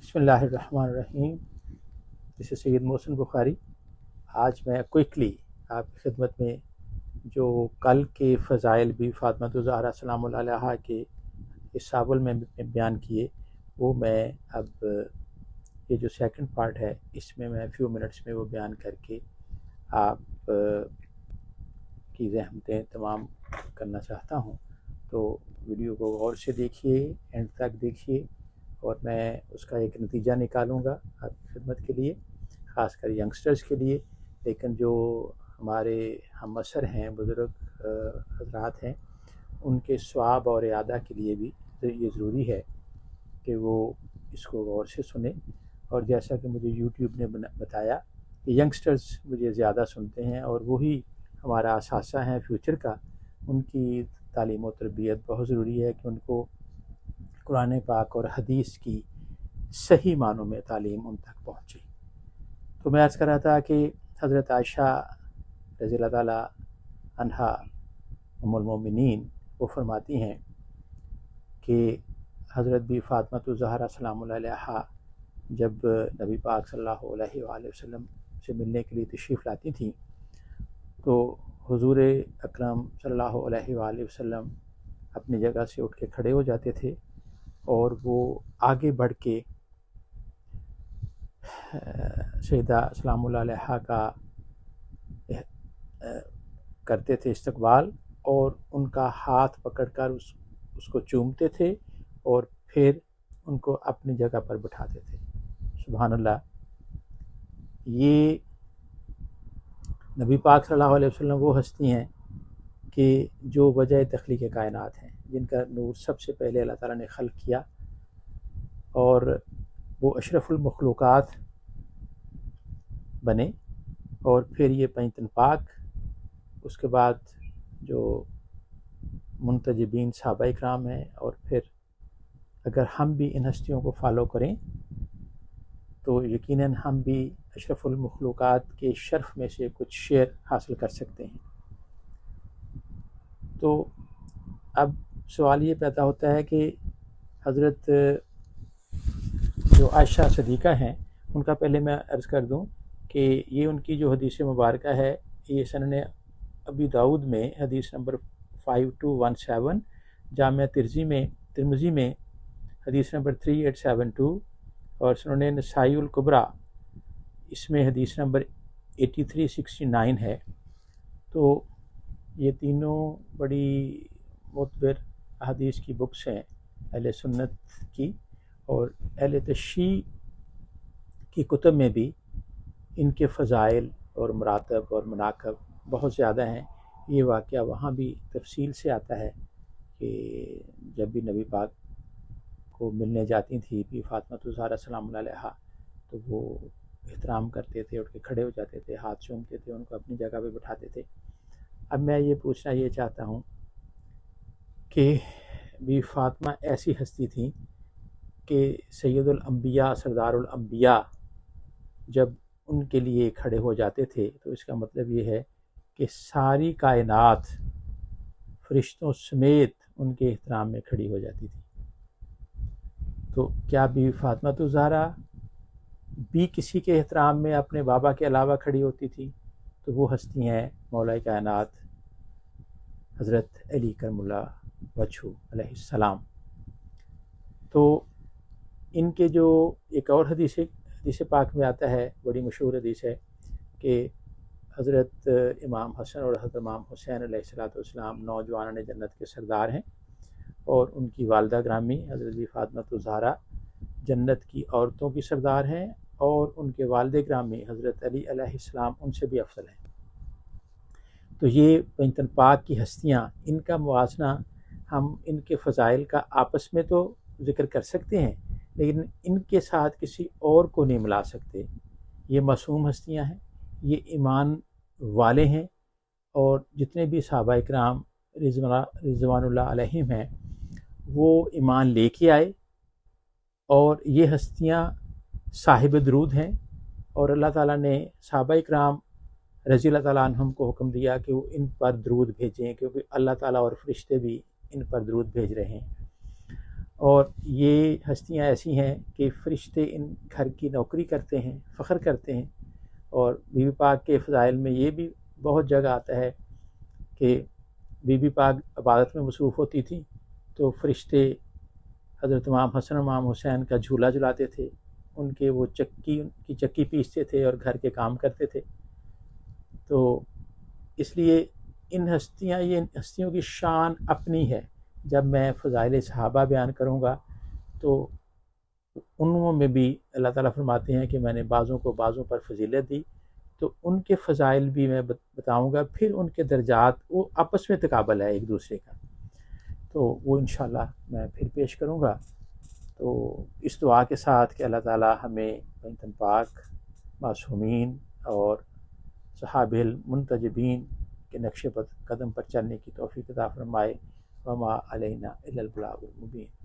بسم اللہ الرحمن الرحیم. جس سید محسن بخاری. آج میں کوئکلی آپ کی خدمت میں جو کل کے فضائل بھی فاطمہ الزہرا سلام اللہ علیہا کے اس ساول میں بیان کیے، وہ میں اب یہ جو سیکنڈ پارٹ ہے اس میں فیو منٹس میں وہ بیان کر کے آپ کی زحمتیں تمام کرنا چاہتا ہوں. تو ویڈیو کو غور سے دیکھیے، اینڈ تک دیکھیے، اور میں اس کا ایک نتیجہ نکالوں گا آپ کی خدمت کے لیے، خاص کر ینگسٹرز کے لیے. لیکن جو ہمارے ہم عصر ہیں، بزرگ حضرات ہیں، ان کے ثواب اور اعادہ کے لیے بھی یہ ضروری ہے کہ وہ اس کو غور سے سنیں. اور جیسا کہ مجھے یوٹیوب نے بتایا کہ ینگسٹرز مجھے زیادہ سنتے ہیں اور وہی ہمارا اثاثہ ہیں فیوچر کا. ان کی تعلیم و تربیت بہت ضروری ہے کہ ان کو قرآن پاک اور حدیث کی صحیح معنوں میں تعلیم ان تک پہنچے. تو میں عرض کر رہا تھا کہ حضرت عائشہ رضی اللہ تعالیٰ عنہا ام المومنین وہ فرماتی ہیں کہ حضرت بھی فاطمہ الزہرا سلام اللہ علیہا جب نبی پاک صلی اللہ علیہ وآلہ وسلم سے ملنے کے لیے تشریف لاتی تھیں تو حضور اکرم صلی اللہ علیہ وآلہ وسلم اپنی جگہ سے اٹھ کے کھڑے ہو جاتے تھے اور وہ آگے بڑھ کے سیدہ سلام اللہ علیہا کا کرتے تھے استقبال، اور ان کا ہاتھ پکڑ کر اس کو چومتے تھے اور پھر ان کو اپنی جگہ پر بٹھاتے تھے. سبحان اللہ. یہ نبی پاک صلی اللہ علیہ وسلم وہ ہستی ہیں کہ جو وجہ تخلیق کائنات ہیں، جن کا نور سب سے پہلے اللہ تعالیٰ نے خلق کیا، اور وہ اشرف المخلوقات بنے. اور پھر یہ پنجتن پاک، اس کے بعد جو منتجبین صحابہ اکرام ہیں، اور پھر اگر ہم بھی ان ہستیوں کو فالو کریں تو یقیناً ہم بھی اشرف المخلوقات کے شرف میں سے کچھ شیئر حاصل کر سکتے ہیں. تو اب سوال یہ پیدا ہوتا ہے کہ حضرت جو عائشہ صدیقہ ہیں ان کا پہلے میں عرض کر دوں کہ یہ ان کی جو حدیث مبارکہ ہے یہ سنن ابی داؤد میں حدیث نمبر 5217، جامع ترمذی میں حدیث نمبر 3872، اور سنن نسائی الکبریٰ اس میں حدیث نمبر 8369 ہے. تو یہ تینوں بڑی معتبر احادیث کی بکس ہیں اہل سنت کی، اور اہل تشیع کی کتب میں بھی ان کے فضائل اور مراتب اور مناقب بہت زیادہ ہیں. یہ واقعہ وہاں بھی تفصیل سے آتا ہے کہ جب بھی نبی پاک کو ملنے جاتی تھی بھی فاطمہ الزہرا سلام اللہ علیہا تو وہ احترام کرتے تھے، اٹھ کے کھڑے ہو جاتے تھے، ہاتھ چومتے تھے، ان کو اپنی جگہ پہ بٹھاتے تھے. اب میں یہ پوچھنا یہ چاہتا ہوں کہ بھی فاطمہ ایسی ہستی تھیں کہ سید الانبیاء سردار الانبیاء جب ان کے لیے کھڑے ہو جاتے تھے تو اس کا مطلب یہ ہے کہ ساری کائنات فرشتوں سمیت ان کے احترام میں کھڑی ہو جاتی تھی. تو کیا بی فاطمہ الزہرا بھی کسی کے احترام میں اپنے بابا کے علاوہ کھڑی ہوتی تھی؟ تو وہ ہستی ہیں مولا کائنات حضرت علی کرم اللہ وجہ علیہ السلام. تو ان کے جو ایک اور حدیث پاک میں آتا ہے، بڑی مشہور حدیث ہے کہ حضرت امام حسن اور حضرت امام حسین علیہ السلام نوجوانان جنت کے سردار ہیں، اور ان کی والدہ گرامی حضرت فاطمہ الزہرا جنت کی عورتوں کی سردار ہیں، اور ان کے والد گرامی حضرت علی علیہ السلام ان سے بھی افضل ہیں. تو یہ پنجتن پاک کی ہستیاں، ان کا موازنہ ہم ان کے فضائل کا آپس میں تو ذکر کر سکتے ہیں، لیکن ان کے ساتھ کسی اور کو نہیں ملا سکتے. یہ معصوم ہستیاں ہیں، یہ ایمان والے ہیں، اور جتنے بھی صحابہ اکرام رضوان اللہ علیہم ہیں وہ ایمان لے کے آئے، اور یہ ہستیاں صاحب درود ہیں. اور اللہ تعالیٰ نے صحابہ اکرام رضی اللہ تعالیٰ عنہم کو حکم دیا کہ وہ ان پر درود بھیجیں، کیونکہ اللہ تعالیٰ اور فرشتے بھی ان پر درود بھیج رہے ہیں. اور یہ ہستیاں ایسی ہیں کہ فرشتے ان گھر کی نوکری کرتے ہیں، فخر کرتے ہیں۔ اور بی بی پاک کے فضائل میں یہ بھی بہت جگہ آتا ہے کہ بی بی پاک عبادت میں مصروف ہوتی تھیں تو فرشتے حضرت امام حسن و امام حسین کا جھولا جھلاتے تھے، ان کی چکی پیستے تھے اور گھر کے کام کرتے تھے۔ تو اس لیے یہ ہستیوں کی شان اپنی ہے۔ جب میں فضائل صحابہ بیان کروں گا تو ان میں بھی اللہ تعالیٰ فرماتے ہیں کہ میں نے بعضوں کو بعضوں پر فضیلت دی، تو ان کے فضائل بھی میں بتاؤں گا، پھر ان کے درجات وہ آپس میں تقابل ہے ایک دوسرے کا، تو وہ انشاءاللہ میں پھر پیش کروں گا۔ تو اس دعا کے ساتھ کہ اللہ تعالیٰ ہمیں بنتن پاک، معصومین اور صحابہ المنتجبین کے نقش قدم پر چلنے کی توفیق عطا فرمائے۔ وما علینا الا البلاغ المبین۔